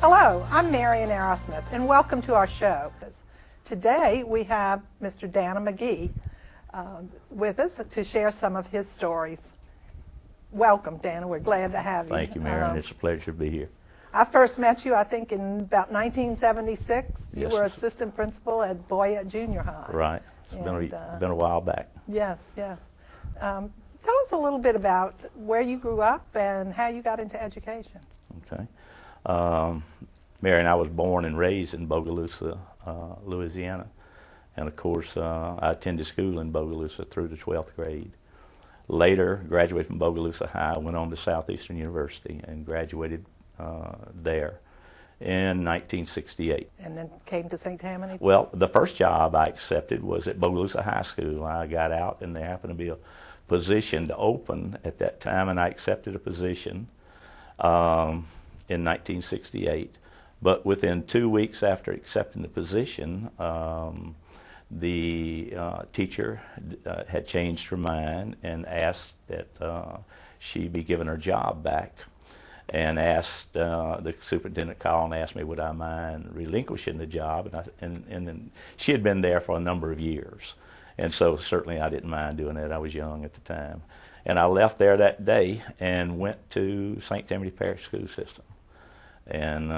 Hello, I'm Marian Arrowsmith, and welcome to our show. Today we have Mr. Dana Magee with us to share some of his stories. Welcome, Dana. We're glad to have you. Thank you, Marian. It's a pleasure to be here. I first met you, I think, in about 1976. Yes. You were assistant principal at Boyette Junior High. Right. It's been a while back. Yes, yes. Tell us a little bit about where you grew up and how you got into education. Okay. Marian, I was born and raised in Bogalusa, Louisiana. And, of course, I attended school in Bogalusa through the 12th grade. Later, graduated from Bogalusa High, went on to Southeastern University and graduated there in 1968. And then came to St. Tammany? Well, the first job I accepted was at Bogalusa High School. I got out, and there happened to be a position to open at that time, and I accepted a position in 1968. But within 2 weeks after accepting the position, the teacher had changed her mind and asked that she be given her job back, and asked the superintendent called and asked me would I mind relinquishing the job, and then she had been there for a number of years, and so certainly I didn't mind doing it. I was young at the time, and I left there that day and went to St. Tammany Parish School System, and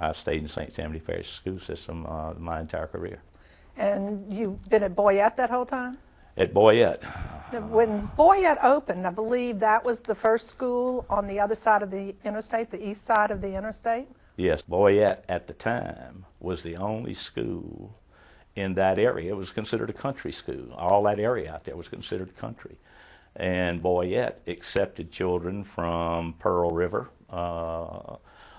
I stayed in St. Tammany Parish School System my entire career. And you've been at Boyette that whole time? At Boyette. When Boyette opened, I believe that was the first school on the other side of the interstate, the east side of the interstate? Yes, Boyette at the time was the only school in that area. It was considered a country school. All that area out there was considered country. And Boyette accepted children from Pearl River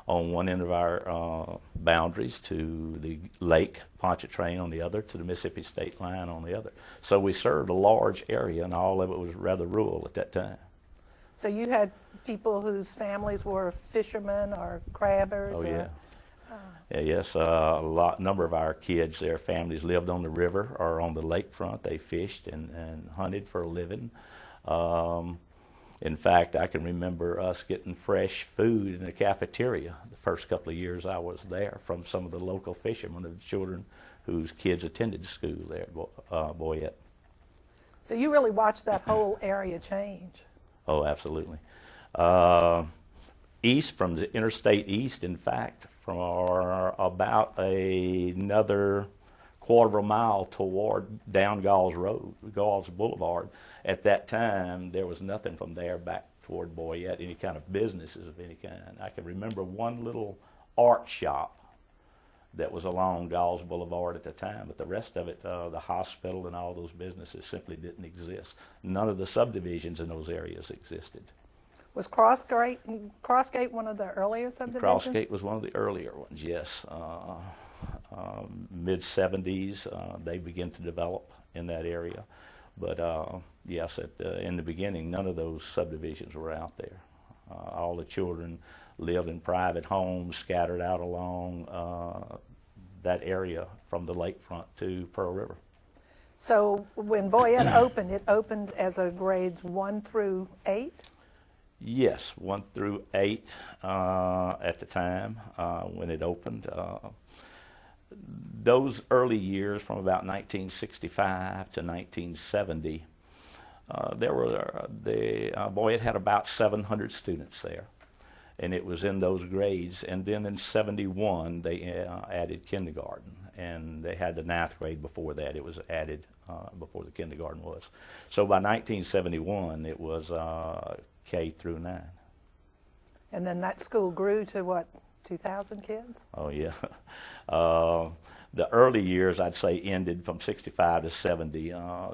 on one end of our boundaries to the Lake Pontchartrain on the other, to the Mississippi state line on the other. So we served a large area, and all of it was rather rural at that time. So you had people whose families were fishermen or crabbers? Oh, yeah. Yes, a number of our kids, their families lived on the river or on the lakefront. They fished and hunted for a living. In fact, I can remember us getting fresh food in the cafeteria the first couple of years I was there from some of the local fishermen, the children whose kids attended school there at Boyette. So you really watched that whole area change? Oh, absolutely. East from the interstate east, in fact, from about another quarter of a mile toward down Galls Road, Galls Boulevard. At that time, there was nothing from there back toward Boyette, any kind of businesses of any kind. I can remember one little art shop that was along Galls Boulevard at the time, but the rest of it, the hospital and all those businesses simply didn't exist. None of the subdivisions in those areas existed. Was Crossgate one of the earlier subdivisions? Crossgate was one of the earlier ones, yes. Mid-70s, they began to develop in that area. But yes, in the beginning, none of those subdivisions were out there. All the children lived in private homes scattered out along that area from the lakefront to Pearl River. So when Boyette opened, it opened as a grades 1 through 8? Yes, 1 through 8 at the time when it opened. Those early years, from about 1965 to 1970, Boyette had about 700 students there, and it was in those grades. And then in 71, they added kindergarten, and they had the 9th grade before that. It was added before the kindergarten was. So by 1971, it was K through 9. And then that school grew to what, 2,000 kids? Oh, yeah. The early years, I'd say, ended from 65 to 70.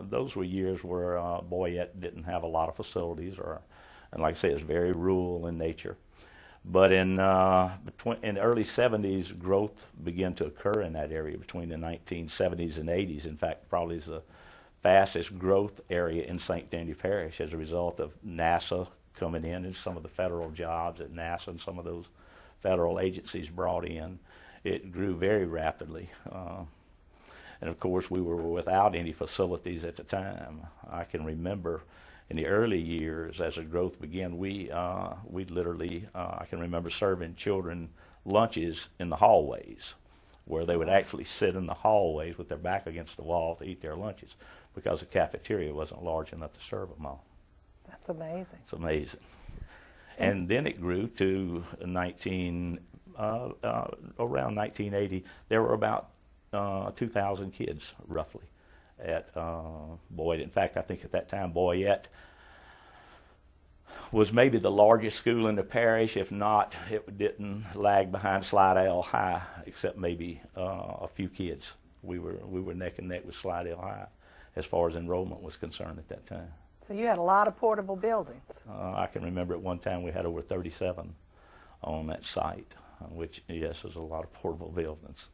Those were years where Boyette didn't have a lot of facilities, and like I say, it's very rural in nature. But in the early 70s, growth began to occur in that area between the 1970s and 80s. In fact, probably is the fastest growth area in St. Tammany Parish as a result of NASA coming in and some of the federal jobs that NASA and some of those federal agencies brought in. It grew very rapidly. And of course, we were without any facilities at the time. I can remember In the early years, as the growth began, we literally, I can remember serving children lunches in the hallways, where they would actually sit in the hallways with their back against the wall to eat their lunches, because the cafeteria wasn't large enough to serve them all. That's amazing. It's amazing. And then it grew to around 1980. There were about 2,000 kids, roughly, at Boyette. In fact, I think at that time, Boyette was maybe the largest school in the parish. If not, it didn't lag behind Slidell High, except maybe a few kids. We were neck and neck with Slidell High as far as enrollment was concerned at that time. So you had a lot of portable buildings. I can remember at one time we had over 37 on that site, which, yes, was a lot of portable buildings.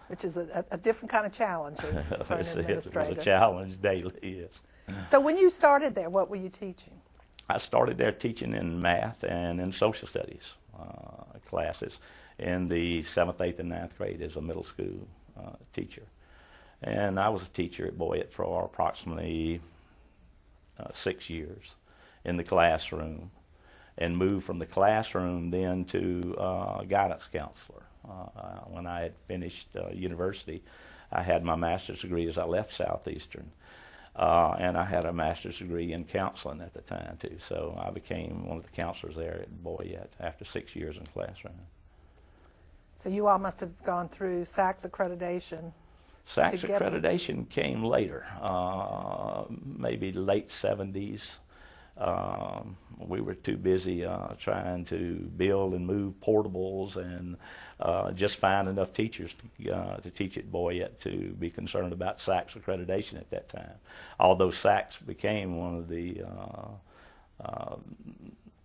Which is a different kind of challenge as for an administrator. It was a challenge daily, yes. So when you started there, what were you teaching? I started there teaching in math and in social studies classes in the 7th, 8th, and 9th grade as a middle school teacher. And I was a teacher at Boyette for approximately 6 years in the classroom, and moved from the classroom then to guidance counselor. When I had finished university, I had my master's degree as I left Southeastern. And I had a master's degree in counseling at the time, too. So I became one of the counselors there at Boyette after 6 years in the classroom. So you all must have gone through SACS accreditation. SACS accreditation came later, maybe late 70s. We were too busy trying to build and move portables and just find enough teachers to teach at Boyette to be concerned about SACS accreditation at that time. Although SACS became one of the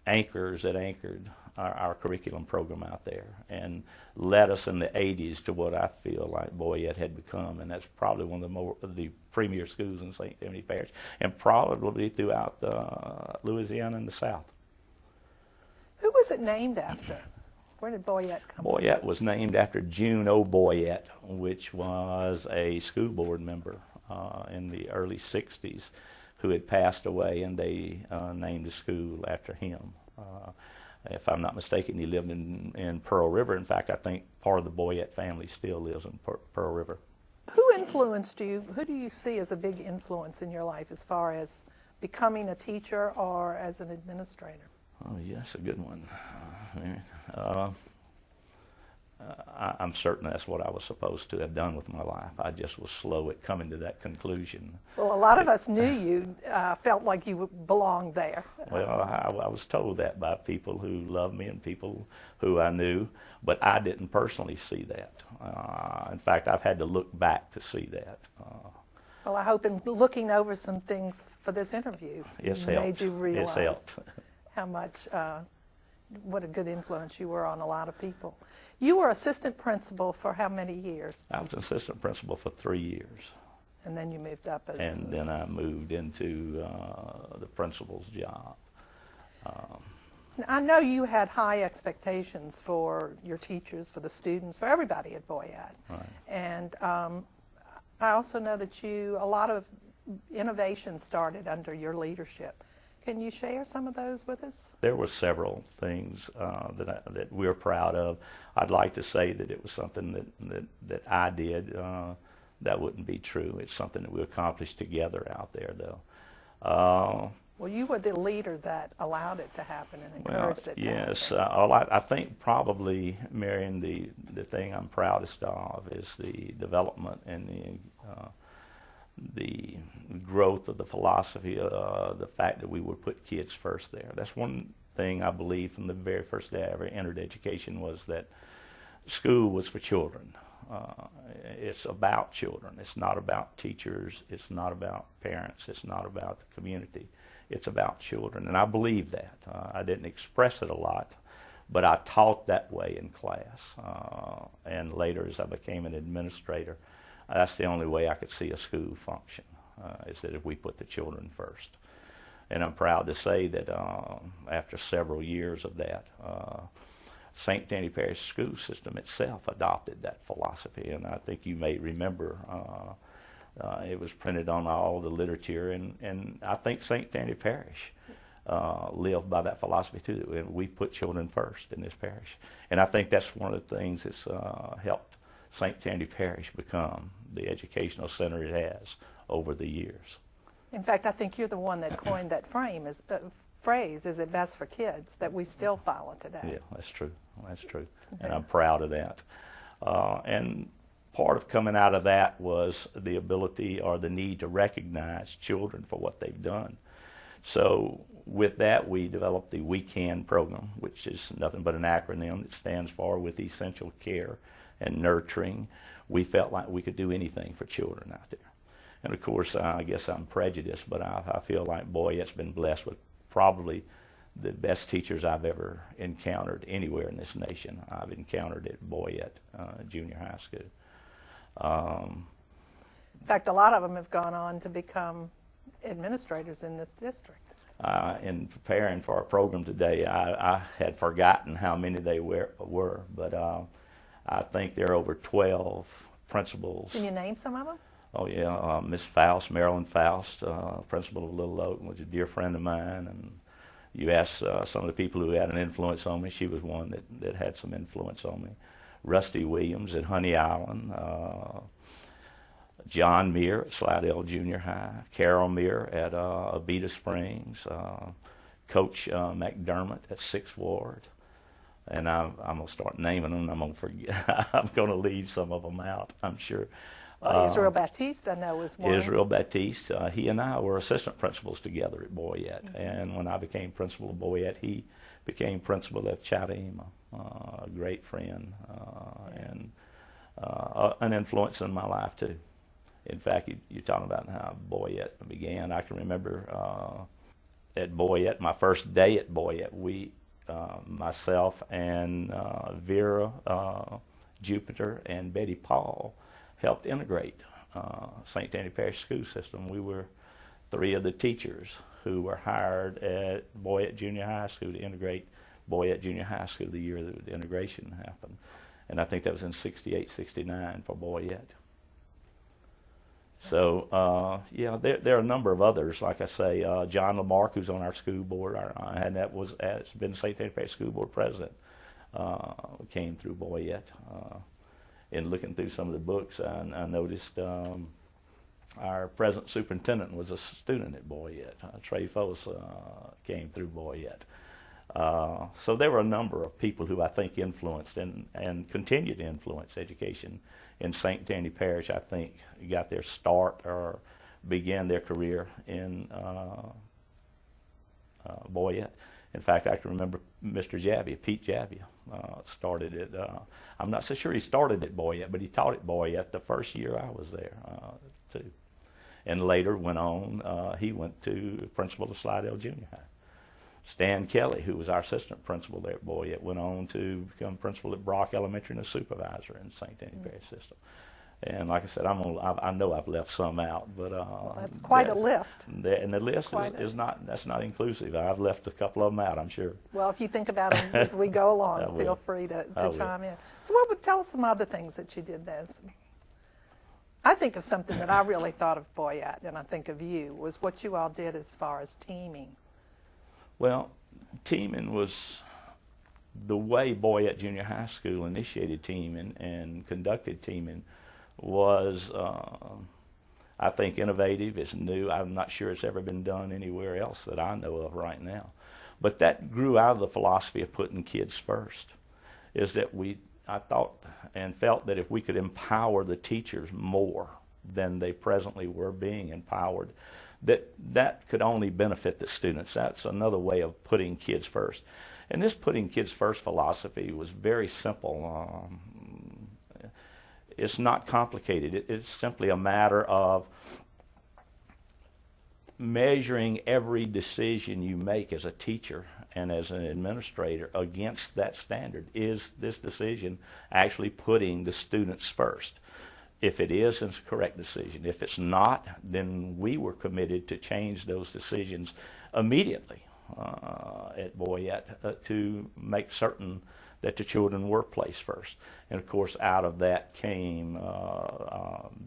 anchors that anchored our curriculum program out there and led us in the 80s to what I feel like Boyette had become, and that's probably one of the premier schools in St. Tammany Parish, and probably throughout Louisiana and the South. Who was it named after? Where did Boyette come from? Boyette was named after June O. Boyette, which was a school board member in the early 60s who had passed away, and they named the school after him. If I'm not mistaken, he lived in Pearl River. In fact, I think part of the Boyette family still lives in Pearl River. Who influenced you? Who do you see as a big influence in your life as far as becoming a teacher or as an administrator? Oh, yes, a good one. I'm certain that's what I was supposed to have done with my life. I just was slow at coming to that conclusion. Well, a lot of us knew you, felt like you belonged there. Well, I was told that by people who loved me and people who I knew, but I didn't personally see that. In fact, I've had to look back to see that. Well, I hope in looking over some things for this interview made you realize how much, what a good influence you were on a lot of people. You were assistant principal for how many years? I was assistant principal for 3 years. And then you moved up as... And then I moved into the principal's job. I know you had high expectations for your teachers, for the students, for everybody at Boyette. Right. And I also know that a lot of innovation started under your leadership. Can you share some of those with us? There were several things that we're proud of. I'd like to say that it was something that I did. That wouldn't be true. It's something that we accomplished together out there, though. Well, you were the leader that allowed it to happen and encouraged it to happen. Yes. I think probably, Marian, the thing I'm proudest of is the development and the growth of the philosophy, the fact that we would put kids first there. That's one thing I believe from the very first day I ever entered education, was that school was for children. It's about children. It's not about teachers. It's not about parents. It's not about the community. It's about children, and I believe that. I didn't express it a lot, but I taught that way in class. And later, as I became an administrator, that's the only way I could see a school function, is that if we put the children first. And I'm proud to say that after several years of that, St. Tammany Parish school system itself adopted that philosophy. And I think you may remember It was printed on all the literature, and I think St. Tandy Parish lived by that philosophy too. And we put children first in this parish, and I think that's one of the things that's helped St. Tandy Parish become the educational center it has over the years. In fact, I think you're the one that coined that phrase, is it best for kids, that we still follow today. Yeah, that's true. That's true. And I'm proud of that. And part of coming out of that was the ability or the need to recognize children for what they've done. So with that, we developed the We Can program, which is nothing but an acronym that stands for With Essential Care and Nurturing. We felt like we could do anything for children out there. And of course, I guess I'm prejudiced, but I feel like Boyette's been blessed with probably the best teachers I've ever encountered anywhere in this nation. I've encountered at Boyette Junior High School. In fact, a lot of them have gone on to become administrators in this district. In preparing for our program today, I had forgotten how many they were, but I think there are over 12 principals. Can you name some of them? Oh yeah, Miss Faust, Marilyn Faust, principal of Little Oak, was a dear friend of mine. And you asked some of the people who had an influence on me. She was one that had some influence on me. Rusty Williams at Honey Island, John Meir at Slidell Junior High, Carol Meir at Abita Springs, Coach McDermott at Sixth Ward. And I'm going to start naming them. I'm going to forget. I'm going to leave some of them out, I'm sure. Well, Israel Baptiste, I know, was one. Israel Baptiste, he and I were assistant principals together at Boyette. Mm-hmm. And when I became principal of Boyette, he became principal of Chadema, a great friend and an influence in my life too. In fact, you're talking about how Boyette began. I can remember at Boyette, my first day at Boyette, myself and Vera Jupiter and Betty Paul helped integrate St. Tandy Parish school system. We were three of the teachers who were hired at Boyette Junior High School to integrate Boyette Junior High School the year that the integration happened. And I think that was in 68, 69 for Boyette. So, yeah, there are a number of others. Like I say, John Lamarck, who's on our school board, and has been St. Tandy Parish School Board president, came through Boyette. In looking through some of the books, I noticed our present superintendent was a student at Boyette. Trey Foss came through Boyette. So there were a number of people who I think influenced and continue to influence education in St. Tandy Parish. I think got their start or began their career in Boyette. In fact, I can remember Mr. Jabbia, Pete Jabbia, started it. I'm not so sure he started at Boyette, but he taught at Boyette the first year I was there too. And later went on, he went to principal of Slidell Junior High. Stan Kelly, who was our assistant principal there at Boyette, went on to become principal at Brock Elementary and a supervisor in St. Tandy Parish system. And like I said, I know I've left some out, but well, that's quite a list. And the list is not inclusive. I've left a couple of them out, I'm sure. Well, if you think about them as we go along, feel free to chime in. So, tell us some other things that you did then. I think of something that I really thought of Boyette, and I think of you, was what you all did as far as teaming. Well, teaming was the way Boyette Junior High School initiated teaming and conducted teaming was, I think, innovative. It's new. I'm not sure it's ever been done anywhere else that I know of right now. But that grew out of the philosophy of putting kids first, is that I thought and felt that if we could empower the teachers more than they presently were being empowered, that could only benefit the students. That's another way of putting kids first. And this putting kids first philosophy was very simple. It's not complicated. It's simply a matter of measuring every decision you make as a teacher and as an administrator against that standard. Is this decision actually putting the students first? If it is, it's a correct decision. If it's not, then we were committed to change those decisions immediately at Boyette to make certain that the children were placed first. And of course, out of that came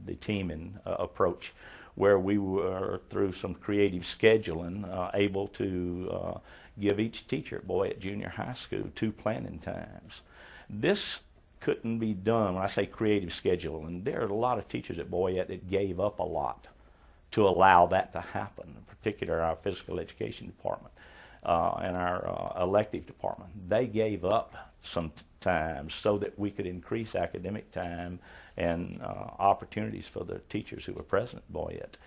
the teaming approach, where we were, through some creative scheduling, able to give each teacher at Boyette Junior High School 2 planning times. This couldn't be done. When I say creative scheduling, there are a lot of teachers at Boyette that gave up a lot to allow that to happen, in particular our physical education department and our elective department. They gave up some time so that we could increase academic time and opportunities for the teachers who were present at Boyette.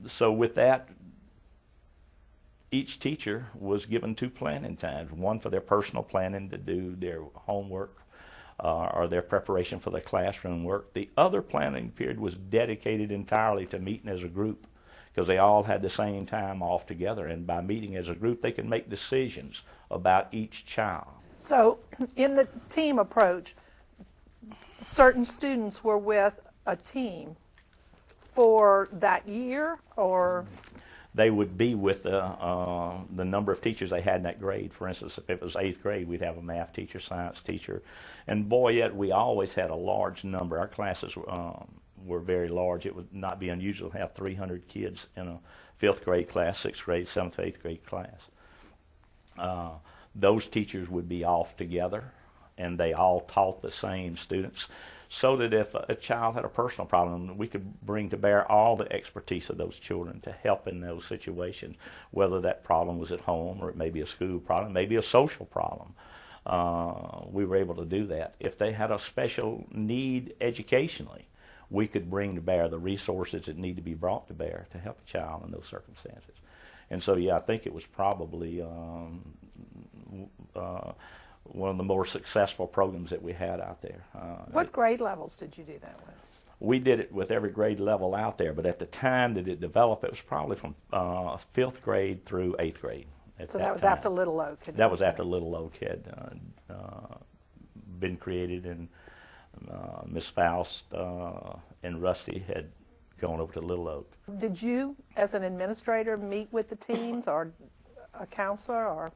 So with that, each teacher was given 2 planning times, one for their personal planning to do their homework or their preparation for the classroom work. The other planning period was dedicated entirely to meeting as a group, because they all had the same time off together, and by meeting as a group they could make decisions about each child. So in the team approach, certain students were with a team for that year, or? They would be with the number of teachers they had in that grade. For instance, if it was 8th grade, we'd have a math teacher, science teacher. And Boyette, we always had a large number. Our classes were very large. It would not be unusual to have 300 kids in a 5th grade class, 6th grade, 7th, 8th grade class. Those teachers would be off together, and they all taught the same students, so that if a child had a personal problem, we could bring to bear all the expertise of those children to help in those situations, whether that problem was at home or it may be a school problem, maybe a social problem. We were able to do that. If they had a special need educationally, we could bring to bear the resources that need to be brought to bear to help a child in those circumstances. And so, yeah, I think it was probably one of the more successful programs that we had out there. What grade levels did you do that with? We did it with every grade level out there, but at the time that it developed, it was probably from 5th grade through 8th grade. So that was after Little Oak? That was after Little Oak had been created, and Miss Faust and Rusty had gone over to Little Oak. Did you, as an administrator, meet with the teams, or a counselor, or?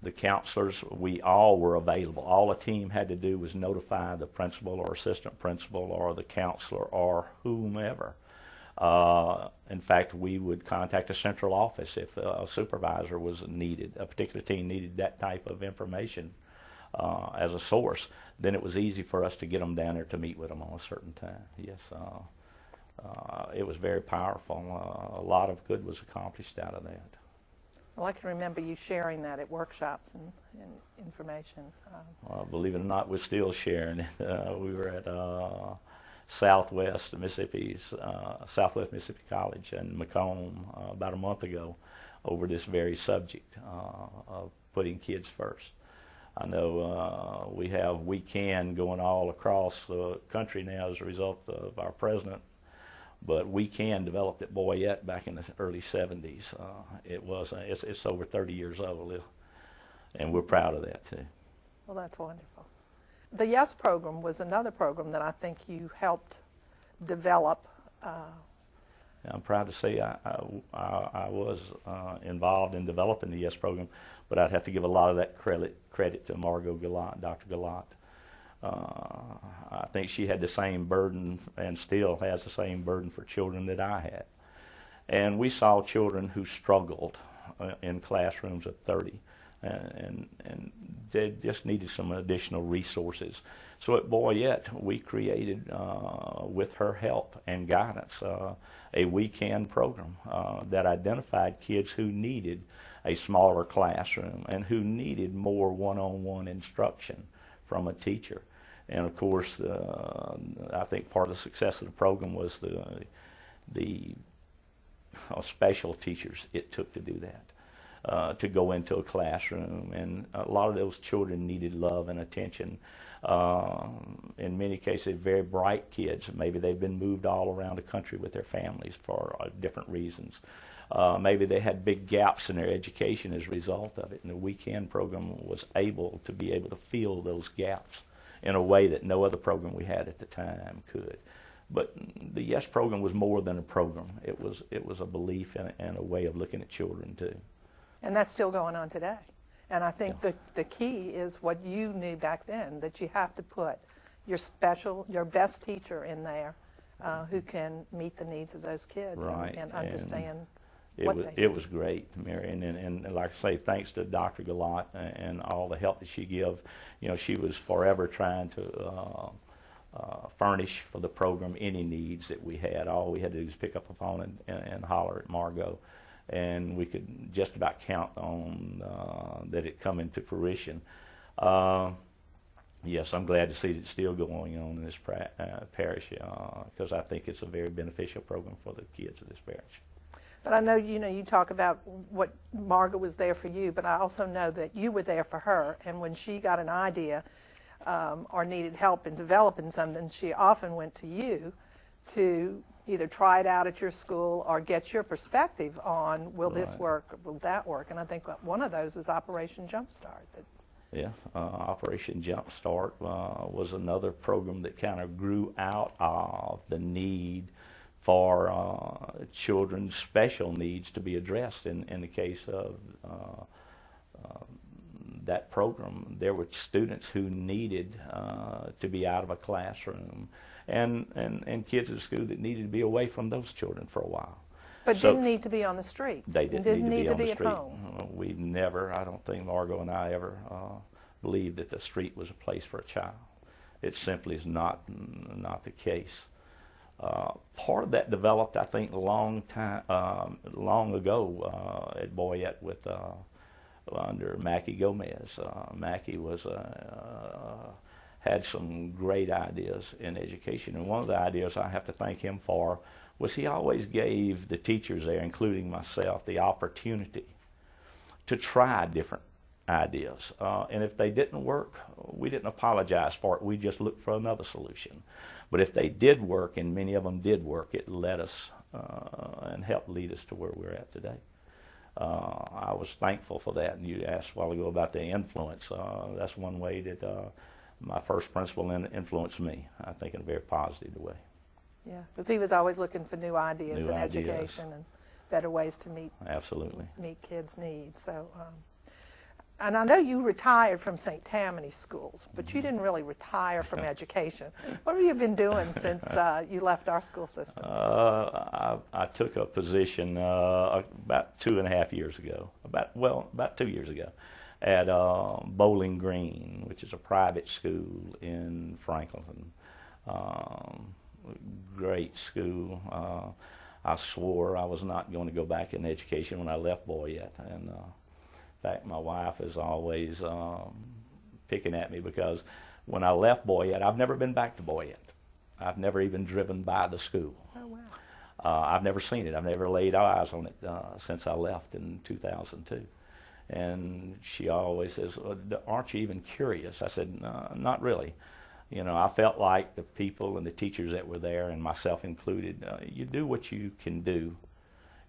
The counselors, we all were available. All a team had to do was notify the principal or assistant principal or the counselor or whomever. In fact, we would contact a central office if a supervisor was needed, a particular team needed that type of information as a source. Then it was easy for us to get them down there to meet with them on a certain time. Yes, it was very powerful. A lot of good was accomplished out of that. Well, I can remember you sharing that at workshops and information. Believe it or not, we're still sharing it. We were at Southwest Mississippi College in Macomb about a month ago over this very subject of putting kids first. I know we have We Can going all across the country now as a result of our president. But We Can developed at Boyette back in the early 70s. It's over 30 years old, and we're proud of that too. Well, that's wonderful. The YES program was another program that I think you helped develop. I'm proud to say I was involved in developing the YES program, but I'd have to give a lot of that credit to Margot Gallant, Dr. Gallant. I think she had the same burden and still has the same burden for children that I had. And we saw children who struggled in classrooms of 30 and they just needed some additional resources. So at Boyette, we created, with her help and guidance, a We Can program that identified kids who needed a smaller classroom and who needed more one-on-one instruction from a teacher. And of course, I think part of the success of the program was the special teachers it took to do that, to go into a classroom. And a lot of those children needed love and attention. In many cases, very bright kids. Maybe they've been moved all around the country with their families for different reasons. Maybe they had big gaps in their education as a result of it, and the We Can program was able to fill those gaps in a way that no other program we had at the time could. But the YES program was more than a program. It was a belief and a way of looking at children too. And that's still going on today. And I think the key is what you knew back then, that you have to put your best teacher in there who can meet the needs of those kids and understand what they need. It was great, Marian, and like I say, thanks to Dr. Galat and all the help that she gave. She was forever trying to furnish for the program any needs that we had. All we had to do was pick up the phone and holler at Margot, and we could just about count on that it come into fruition. Yes, I'm glad to see that it's still going on in this parish because I think it's a very beneficial program for the kids of this parish. But I know, you talk about what Margaret was there for you, but I also know that you were there for her, and when she got an idea or needed help in developing something, she often went to you to either try it out at your school or get your perspective on, will this work, will that work? And I think one of those was Operation Jumpstart. Yeah, Operation Jumpstart was another program that kind of grew out of the need for children's special needs to be addressed. In the case of that program, there were students who needed to be out of a classroom, and kids at school that needed to be away from those children for a while. But didn't need to be on the streets. They didn't need to be on the street. At home. We never, I don't think Margot and I ever believed that the street was a place for a child. It simply is not the case. Part of that developed, I think, long ago at Boyette with under Mackie Gomez. Mackie was had some great ideas in education, and one of the ideas I have to thank him for was he always gave the teachers there, including myself, the opportunity to try different ideas. And if they didn't work, we didn't apologize for it. We just looked for another solution. But if they did work, and many of them did work, it led us and helped lead us to where we're at today. I was thankful for that. And you asked a while ago about the influence. That's one way that my first principal influenced me, I think, in a very positive way. Yeah, because he was always looking for new ideas in education and better ways to meet kids' needs. So, and I know you retired from St. Tammany schools, but you didn't really retire from education. What have you been doing since you left our school system? I took a position about 2.5 years ago, about 2 years ago, at Bowling Green, which is a private school in Franklin. Great school. I swore I was not going to go back in education when I left Boyette, and in fact, my wife is always picking at me because when I left Boyette, I've never been back to Boyette. I've never even driven by the school. Oh, wow. I've never seen it. I've never laid eyes on it since I left in 2002. And she always says, aren't you even curious? I said, no, not really. I felt like the people and the teachers that were there, and myself included, you do what you can do,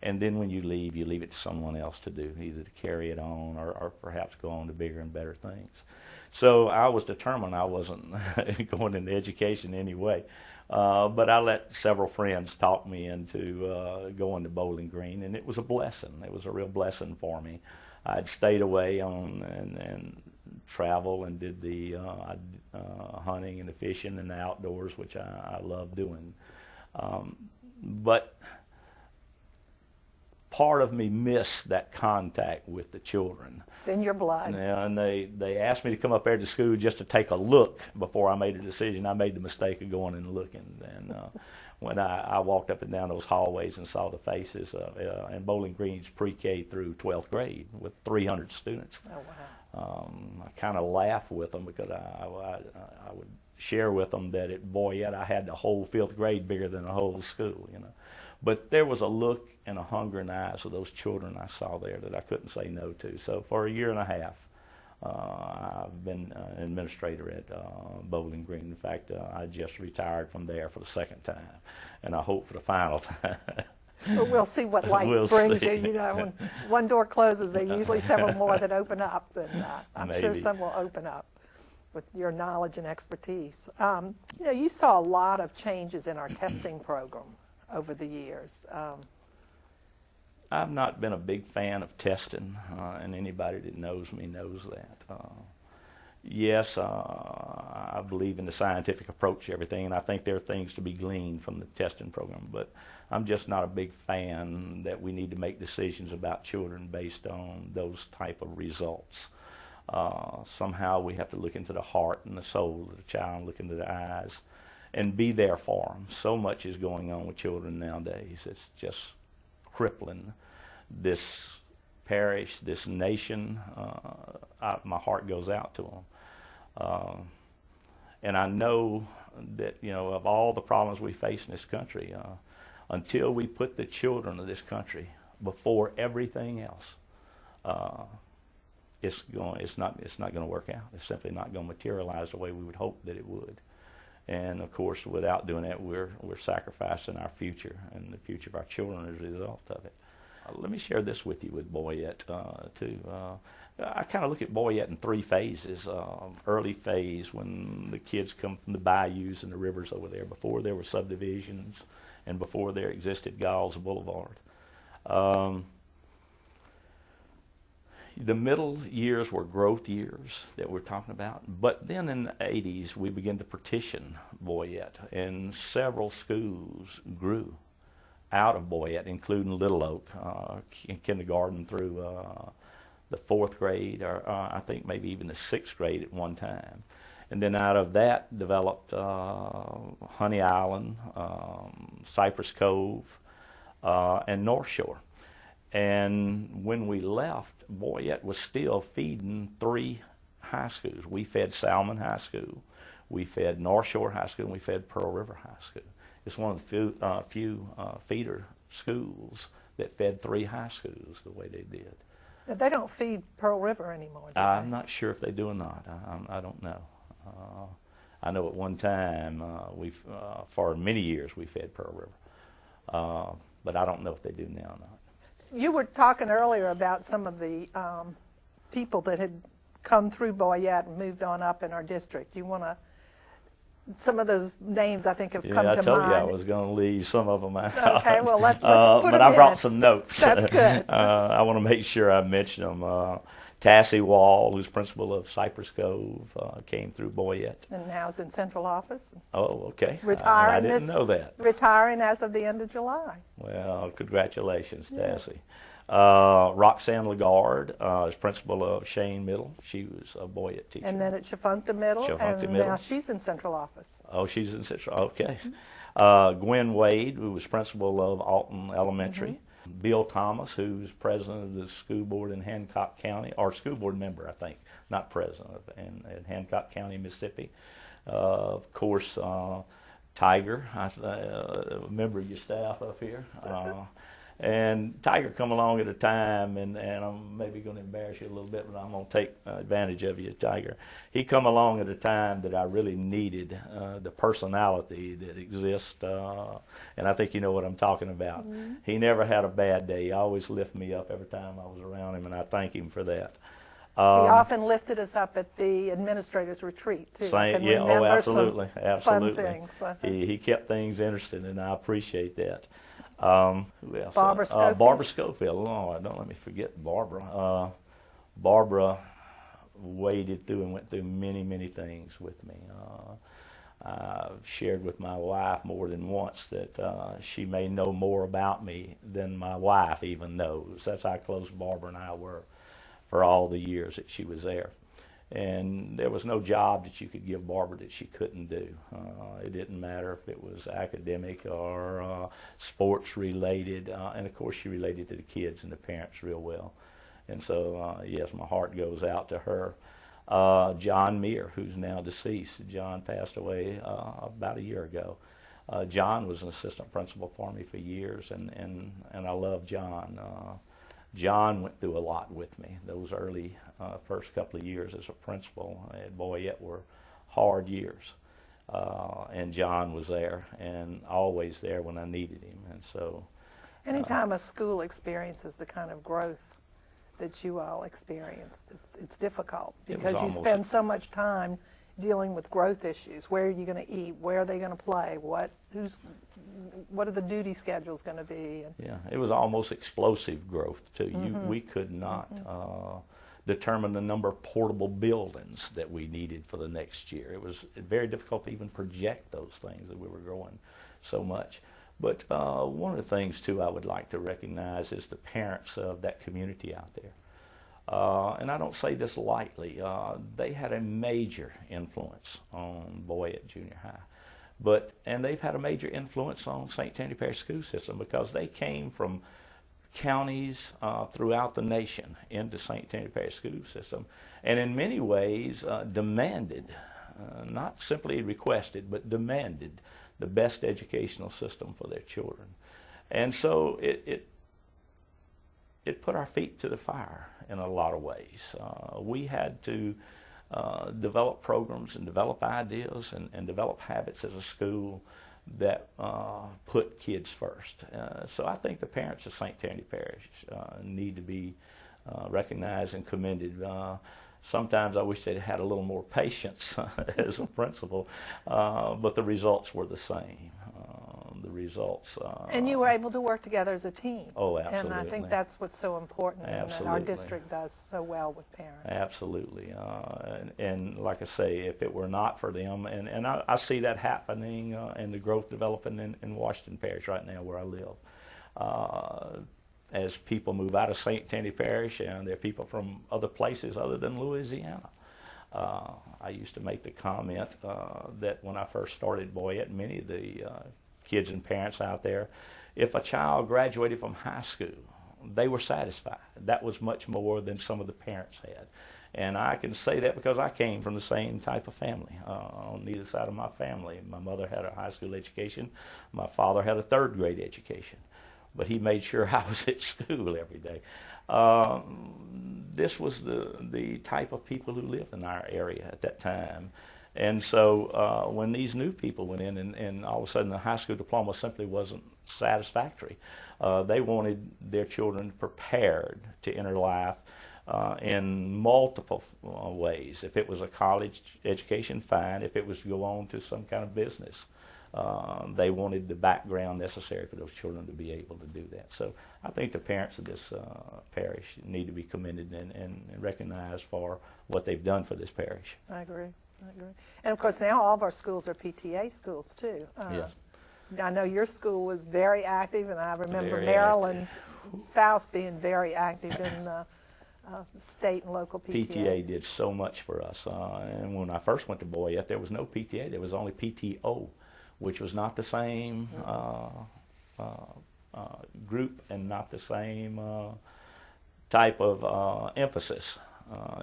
and then when you leave it to someone else to do, either to carry it on or perhaps go on to bigger and better things. So I was determined I wasn't going into education anyway, but I let several friends talk me into going to Bowling Green, and it was a blessing. It was a real blessing for me. I'd stayed away and travel and did the hunting and the fishing and the outdoors, which I love doing. But part of me missed that contact with the children. It's in your blood. Yeah, and they asked me to come up there to school just to take a look before I made a decision. I made the mistake of going and looking. And when I walked up and down those hallways and saw the faces, and Bowling Green's pre-K through 12th grade with 300 students. Oh, wow. I kind of laughed with them because I would share with them that at Boyette I had the whole 5th grade bigger than the whole school, But there was a look and a hunger in the eyes of those children I saw there that I couldn't say no to. So for 1.5 years, I've been an administrator at Bowling Green. In fact, I just retired from there for the 2nd time, and I hope for the final time. But we'll see what life brings you. When one door closes, there are usually several more that open up, and I'm sure some will open up with your knowledge and expertise. You saw a lot of changes in our testing program over the years. I've not been a big fan of testing, and anybody that knows me knows that. Yes, I believe in the scientific approach to everything, and I think there are things to be gleaned from the testing program, but I'm just not a big fan that we need to make decisions about children based on those type of results. Somehow we have to look into the heart and the soul of the child, look into the eyes, and be there for them. So much is going on with children nowadays. It's just crippling this parish, this nation. My heart goes out to them. And I know that, of all the problems we face in this country, until we put the children of this country before everything else, it's not going to work out. It's simply not going to materialize the way we would hope that it would. And of course, without doing that, we're sacrificing our future and the future of our children as a result of it. Let me share this with you with Boyette too. I kind of look at Boyette in three phases. Early phase, when the kids come from the bayous and the rivers over there, before there were subdivisions and before there existed Galls Boulevard. The middle years were growth years that we're talking about. But then in the 80s, we began to partition Boyette, and several schools grew out of Boyette, including Little Oak, in kindergarten through the 4th grade, or I think maybe even the 6th grade at one time. And then out of that developed Honey Island, Cypress Cove, and North Shore. And when we left, Boyette was still feeding 3 high schools. We fed Salmon High School, we fed North Shore High School, and we fed Pearl River High School. It's one of the few feeder schools that fed 3 high schools the way they did. They don't feed Pearl River anymore, do I'm they? not sure if they do or not. I don't know. I know at one time, for many years, we fed Pearl River. But I don't know if they do now or not. You were talking earlier about some of the people that had come through Boyette and moved on up in our district. You want to, some of those names I think have come to mind. I told you I was going to leave some of them out. Okay, well, let's put them in. But I brought some notes. That's good. I want to make sure I mention them. Tassie Wall, who's principal of Cypress Cove, came through Boyette. And now is in central office. Oh, okay. Retiring. I didn't know that. Retiring as of the end of July. Well, congratulations, Tassie. Roxanne Lagarde is principal of Shane Middle. She was a Boyette teacher. And then at Chafuncta Middle. And now she's in central office. Oh, she's in central. Okay. Gwen Wade, who was principal of Alton Elementary. Bill Thomas, who's president of the school board in Hancock County, or school board member, I think, not president, in Hancock County, Mississippi. Of course, Tiger, a member of your staff up here. And Tiger come along at a time, and I'm maybe going to embarrass you a little bit, but I'm going to take advantage of you, Tiger. He come along at a time that I really needed the personality that exists, and I think you know what I'm talking about. He never had a bad day. He always lifted me up every time I was around him, and I thank him for that. He often lifted us up at the administrators' retreat, too. Yeah, oh, absolutely, absolutely. Fun things. He kept things interesting, and I appreciate that. Who else? Barbara Schofield. Barbara Schofield. Oh, don't let me forget Barbara. Barbara waded through and went through many, many things with me. I've shared with my wife more than once that she may know more about me than my wife even knows. That's how close Barbara and I were for all the years that she was there. And there was no job that you could give Barbara that she couldn't do. It didn't matter if it was academic or sports related. And of course, she related to the kids and the parents real well. And so, yes, my heart goes out to her. John Meir, who's now deceased. John passed away about a year ago. John was an assistant principal for me for years, and I love John. John went through a lot with me. Those early first couple of years as a principal at Boyette were hard years. And John was there and always there when I needed him. And so, anytime a school experiences the kind of growth that you all experienced, it's difficult because you spend so much time dealing with growth issues. Where are you going to eat? Where are they going to play? What are the duty schedules going to be? And yeah, it was almost explosive growth too. We could not determine the number of portable buildings that we needed for the next year. It was very difficult to even project those things, that we were growing so much. But one of the things too I would like to recognize is the parents of that community out there. And I don't say this lightly. They had a major influence on Boyette Junior High. And they've had a major influence on St. Tammany Parish school system, because they came from counties throughout the nation into St. Tammany Parish school system, and in many ways demanded, not simply requested, but demanded the best educational system for their children. And so it put our feet to the fire in a lot of ways. We had to develop programs and develop ideas and develop habits as a school that put kids first. So I think the parents of St. Tammany Parish need to be recognized and commended. Sometimes I wish they'd had a little more patience as a principal, but the results were the same. The results. And you were able to work together as a team. Oh, absolutely. And I think that's what's so important, and that our district does so well with parents. Absolutely. And like I say, if it were not for them, and I see that happening and the growth developing in Washington Parish right now where I live. As people move out of St. Tammany Parish, and there are people from other places other than Louisiana. I used to make the comment that when I first started Boyette, many of the kids and parents out there, if a child graduated from high school, they were satisfied. That was much more than some of the parents had. And I can say that because I came from the same type of family on neither side of my family. My mother had a high school education. My father had a third grade education. But he made sure I was at school every day. This was the type of people who lived in our area at that time. And so when these new people went in, and all of a sudden the high school diploma simply wasn't satisfactory, they wanted their children prepared to enter life in multiple ways. If it was a college education, fine. If it was to go on to some kind of business, they wanted the background necessary for those children to be able to do that. So I think the parents of this parish need to be commended and recognized for what they've done for this parish. I agree. And of course now all of our schools are PTA schools too. Yes. I know your school was very active, and I remember Marilyn Faust being very active in state and local PTA. PTA did so much for us. And when I first went to Boyette, there was no PTA. There was only PTO, which was not the same group and not the same type of emphasis.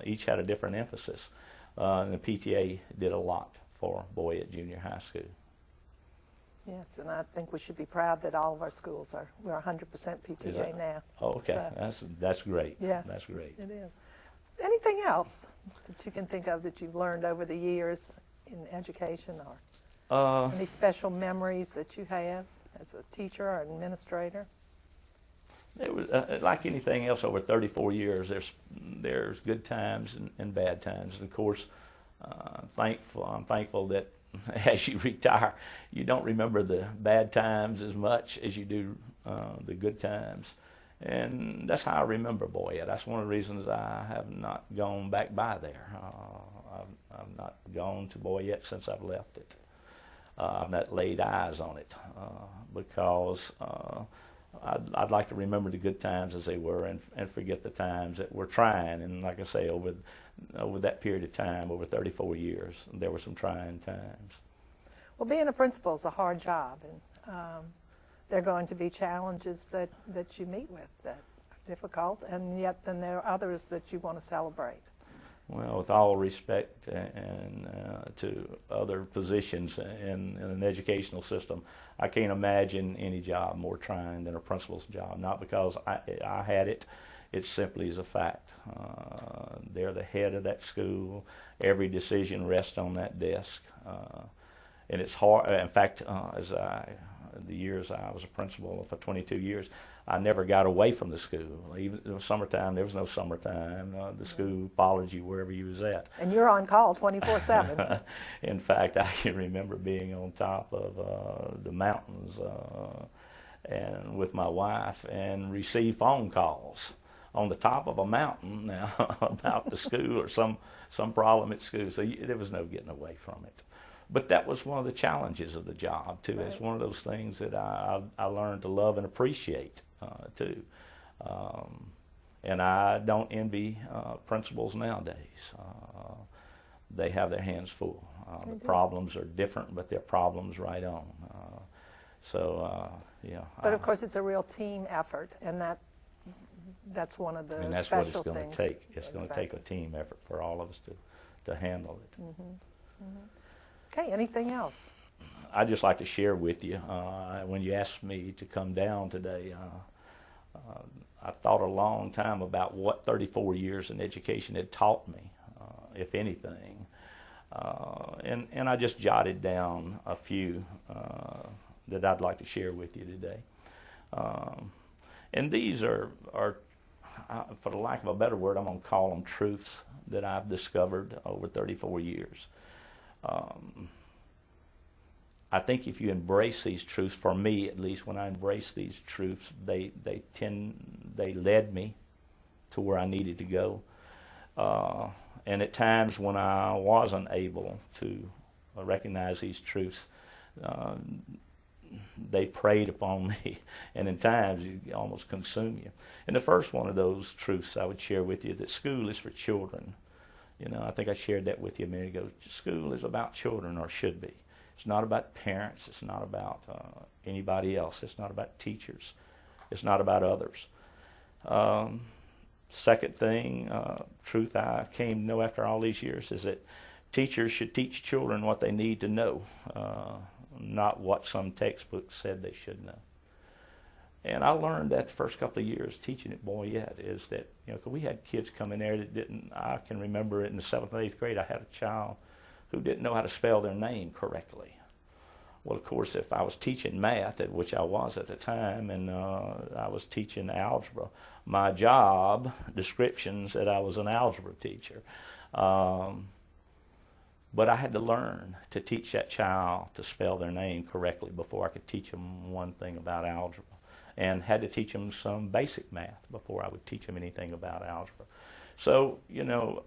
Each had a different emphasis. And the PTA did a lot for Boyette Junior High School. Yes, and I think we should be proud that all of our schools we're 100% PTA now. Oh, okay. So, that's great. Yes, that's great. It is. Anything else that you can think of that you've learned over the years in education, or any special memories that you have as a teacher or administrator? It was like anything else over 34 years. There's good times and bad times. And of course, I'm thankful that as you retire, you don't remember the bad times as much as you do the good times. And that's how I remember Boyette. That's one of the reasons I have not gone back by there. I've not gone to Boyette since I've left it. I've not laid eyes on it because I'd like to remember the good times as they were and forget the times that we're trying. And like I say, over that period of time, over 34 years, there were some trying times. Well, being a principal is a hard job, and there are going to be challenges that you meet with that are difficult, and yet then there are others that you want to celebrate. Well, with all respect and to other positions in an educational system, I can't imagine any job more trying than a principal's job. Not because I had it, it simply is a fact. They're the head of that school. Every decision rests on that desk. And it's hard. In fact, as the years I was a principal for 22 years, I never got away from the school. Even in the summertime, there was no summertime. The school followed you wherever you was at. And you're on call 24/7. In fact, I can remember being on top of the mountains and with my wife and receive phone calls on the top of a mountain now about the school or some problem at school. So there was no getting away from it. But that was one of the challenges of the job, too. Right. It's one of those things that I learned to love and appreciate, too. And I don't envy principals nowadays. They have their hands full. The problems are different, but they're problems right on. Yeah. But of course, it's a real team effort, and that's one of the and that's special what it's things. going to take. It's Exactly. going to take a team effort for all of us to handle it. Mm-hmm. Mm-hmm. Okay, anything else? I'd just like to share with you, when you asked me to come down today, I thought a long time about what 34 years in education had taught me, if anything. And I just jotted down a few that I'd like to share with you today. And these are, for the lack of a better word, I'm going to call them truths that I've discovered over 34 years. I think if you embrace these truths, for me at least, when I embrace these truths, they led me to where I needed to go. And at times when I wasn't able to recognize these truths, they preyed upon me, and in times it almost consume you. And the first one of those truths I would share with you, that school is for children. You know, I think I shared that with you a minute ago. School is about children, or should be. It's not about parents. It's not about anybody else. It's not about teachers. It's not about others. Second thing, truth I came to know after all these years, is that teachers should teach children what they need to know, not what some textbook said they should know. And I learned that the first couple of years teaching at Boyette, is that, you know, 'cause we had kids come in there that didn't, I can remember in the 7th and 8th grade, I had a child who didn't know how to spell their name correctly. Well, of course, if I was teaching math, at which I was at the time, and I was teaching algebra, my job description said I was an algebra teacher. But I had to learn to teach that child to spell their name correctly before I could teach them one thing about algebra, and had to teach them some basic math before I would teach them anything about algebra. So, you know,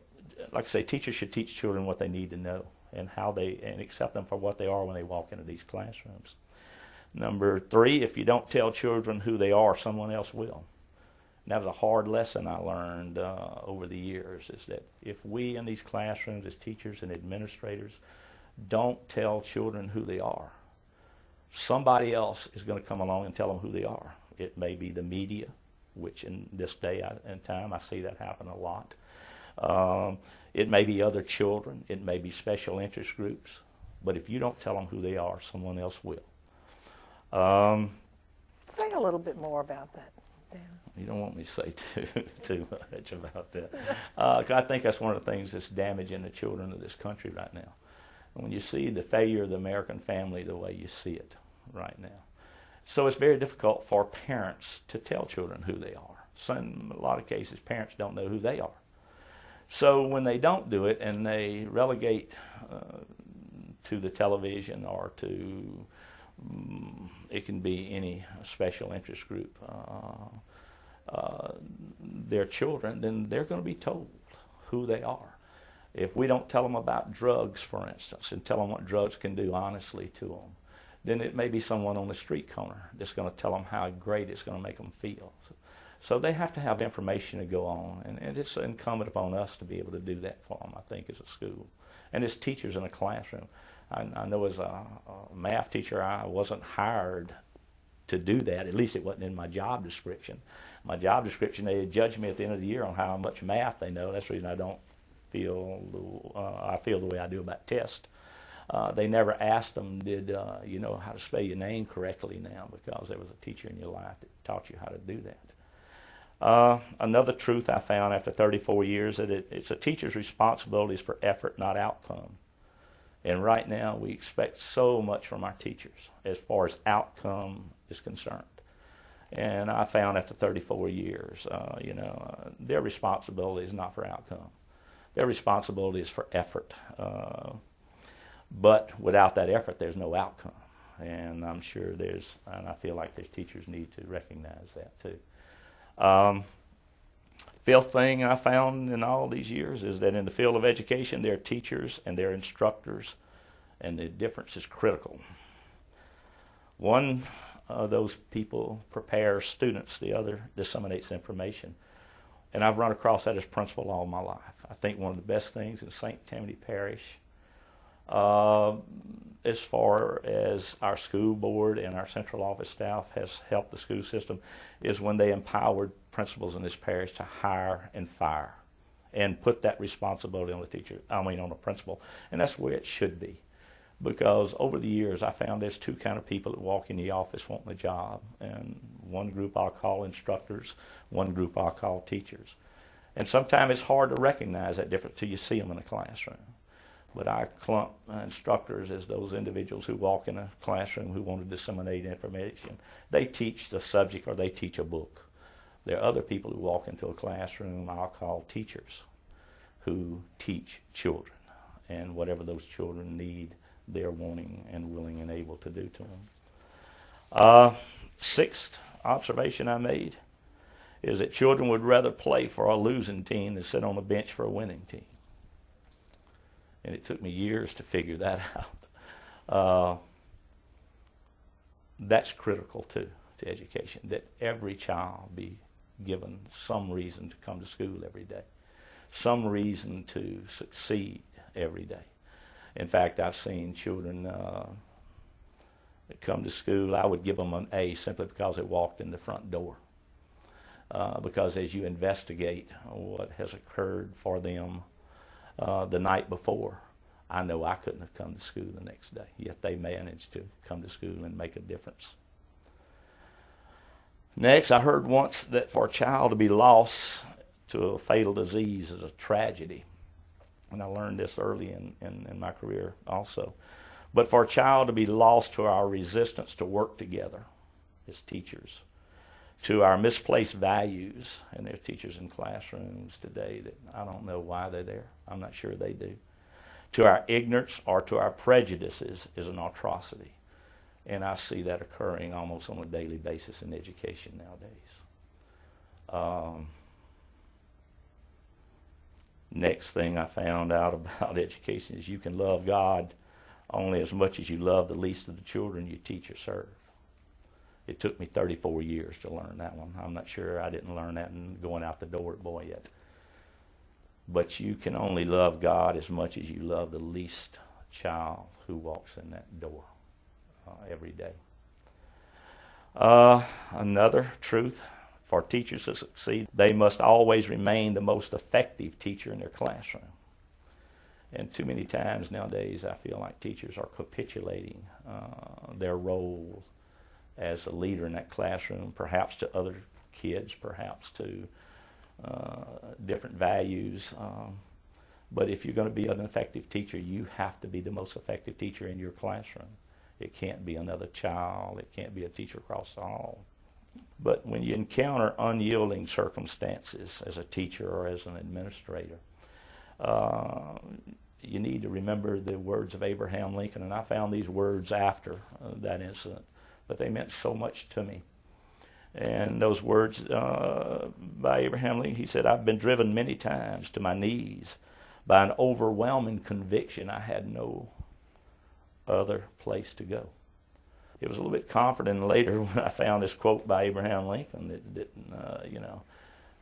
like I say, teachers should teach children what they need to know, and how and accept them for what they are when they walk into these classrooms. Number 3, if you don't tell children who they are, someone else will. And that was a hard lesson I learned over the years, is that if we in these classrooms as teachers and administrators don't tell children who they are, somebody else is going to come along and tell them who they are. It may be the media, which in this day and time I see that happen a lot. It may be other children. It may be special interest groups. But if you don't tell them who they are, someone else will. Say a little bit more about that, Dan. You don't want me to say too much about that. 'Cause I think that's one of the things that's damaging the children of this country right now. And when you see the failure of the American family the way you see it right now. So it's very difficult for parents to tell children who they are. So in a lot of cases, parents don't know who they are. So when they don't do it, and they relegate to the television, or to, it can be any special interest group, their children, then they're going to be told who they are. If we don't tell them about drugs, for instance, and tell them what drugs can do honestly to them, then it may be someone on the street corner that's going to tell them how great it's going to make them feel. So they have to have information to go on, and it's incumbent upon us to be able to do that for them, I think, as a school. And as teachers in a classroom. I know as a math teacher, I wasn't hired to do that. At least it wasn't in my job description. My job description, they judge me at the end of the year on how much math they know. That's the reason I don't feel the way I do about tests. They never asked them, did you know how to spell your name correctly now, because there was a teacher in your life that taught you how to do that. Another truth I found after 34 years, that it's a teacher's responsibilities for effort, not outcome. And right now we expect so much from our teachers as far as outcome is concerned. And I found after 34 years, their responsibility is not for outcome. Their responsibility is for effort. But without that effort, there's no outcome. And I'm sure and I feel like these teachers need to recognize that too. Fifth thing I found in all these years is that in the field of education, there are teachers and there are instructors, and the difference is critical. One of those people prepares students, the other disseminates information. And I've run across that as principle all my life. I think one of the best things in St. Tammany Parish, as far as our school board and our central office staff has helped the school system, is when they empowered principals in this parish to hire and fire and put that responsibility on the principal. And that's where it should be. Because over the years, I found there's two kind of people that walk in the office wanting a job. And one group I'll call instructors, one group I'll call teachers. And sometimes it's hard to recognize that difference till you see them in a classroom. But I clump instructors as those individuals who walk in a classroom who want to disseminate information. They teach the subject or they teach a book. There are other people who walk into a classroom I'll call teachers who teach children. And whatever those children need, they're wanting and willing and able to do to them. Sixth observation I made is that children would rather play for a losing team than sit on the bench for a winning team. And it took me years to figure that out. That's critical too to education, that every child be given some reason to come to school every day, some reason to succeed every day. In fact, I've seen children that come to school, I would give them an A simply because they walked in the front door. Because as you investigate what has occurred for them the night before, I know I couldn't have come to school the next day, yet they managed to come to school and make a difference. Next, I heard once that for a child to be lost to a fatal disease is a tragedy. And I learned this early in my career also. But for a child to be lost to our resistance to work together as teachers, to our misplaced values, and there's teachers in classrooms today that I don't know why they're there. I'm not sure they do. To our ignorance or to our prejudices is an atrocity. And I see that occurring almost on a daily basis in education nowadays. Next thing I found out about education is you can love God only as much as you love the least of the children you teach or serve. It took me 34 years to learn that one. I'm not sure I didn't learn that in going out the door at boy yet. But you can only love God as much as you love the least child who walks in that door every day. Another truth. For teachers to succeed, they must always remain the most effective teacher in their classroom. And too many times nowadays, I feel like teachers are capitulating their role as a leader in that classroom, perhaps to other kids, perhaps to different values. But if you're going to be an effective teacher, you have to be the most effective teacher in your classroom. It can't be another child. It can't be a teacher across the hall. But when you encounter unyielding circumstances as a teacher or as an administrator, you need to remember the words of Abraham Lincoln. And I found these words after that incident, but they meant so much to me. And those words by Abraham Lincoln, he said, "I've been driven many times to my knees by an overwhelming conviction I had no other place to go." It was a little bit comforting later when I found this quote by Abraham Lincoln that didn't,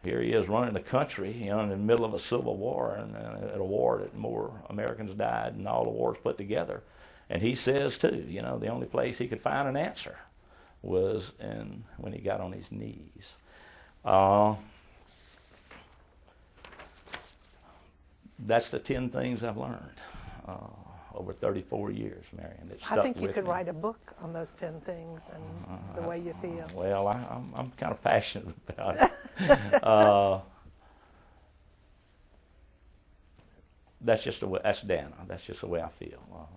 here he is running the country, in the middle of a civil war, and at a war that more Americans died than all the wars put together. And he says, too, the only place he could find an answer was when he got on his knees. That's the 10 things I've learned over 34 years, Marian. It stuck I think you with could me. write a book on those 10 things and the way you feel. Well, I'm kind of passionate about it. that's just the way, that's Dana. That's just the way I feel.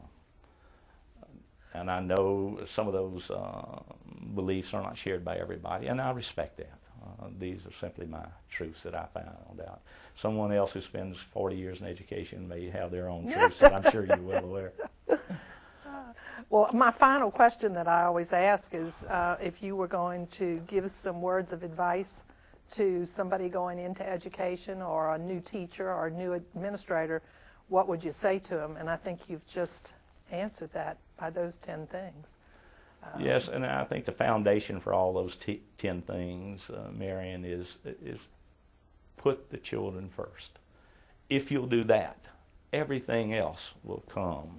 And I know some of those beliefs are not shared by everybody, and I respect that. These are simply my truths that I found out. Someone else who spends 40 years in education may have their own truths that I'm sure you're well aware. Well, my final question that I always ask is if you were going to give some words of advice to somebody going into education or a new teacher or a new administrator, what would you say to them? And I think you've just answered that by those 10 things. Yes, and I think the foundation for all those 10 things, Marian, is put the children first. If you'll do that, everything else will come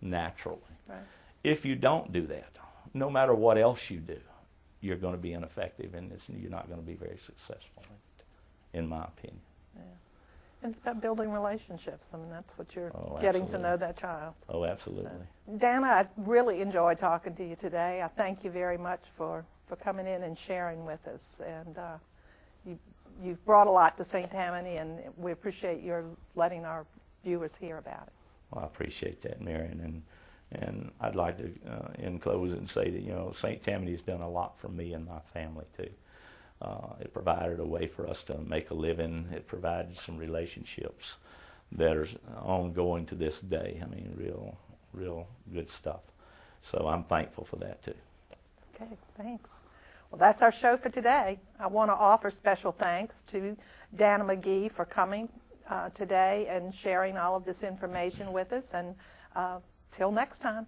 naturally. Right. If you don't do that, no matter what else you do, you're going to be ineffective, and you're not going to be very successful, in my opinion. Yeah. And it's about building relationships. I mean, that's what you're getting to absolutely. know that child. Oh, absolutely. So, Dana, I really enjoyed talking to you today. I thank you very much for coming in and sharing with us. And you've brought a lot to St. Tammany, and we appreciate your letting our viewers hear about it. Well, I appreciate that, Marian. And I'd like to, in closing, say that, St. Tammany has done a lot for me and my family, too. It provided a way for us to make a living. It provided some relationships that are ongoing to this day. I mean, real good stuff. So I'm thankful for that, too. Okay, thanks. Well, that's our show for today. I want to offer special thanks to Dana Magee for coming today and sharing all of this information with us. And till next time.